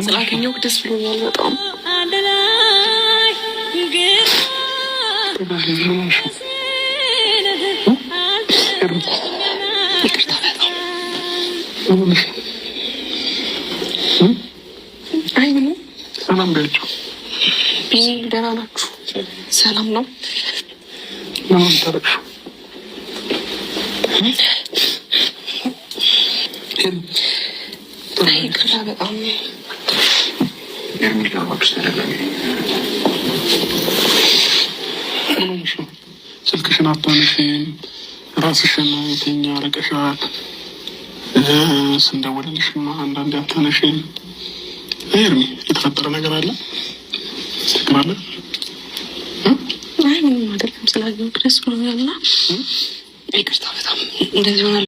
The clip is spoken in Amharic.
ስላገኘሁ ደስ ብሎኛል በጣም። ይቅርታ በጣም። አይ ምንም። ሰላም በያቸው። ቢኒ ደህና ናችሁ? ሰላም ነው? ለምን ታረቅሹ? ይቅርታ በጣም። ስልክሽን አታነሺም፣ ራስሽን የተኛ አረቀሻል። ስንደውልልሽማ አንዳንዴ አታነሺም። ኤርሚ የተፈጠረ ነገር አለ? ችግር አለ? አይ ምንም አይደለም። ስላየሁህ ደስ ብሎኛል እና ይቅርታ በጣም እንደዚህ ሆናል።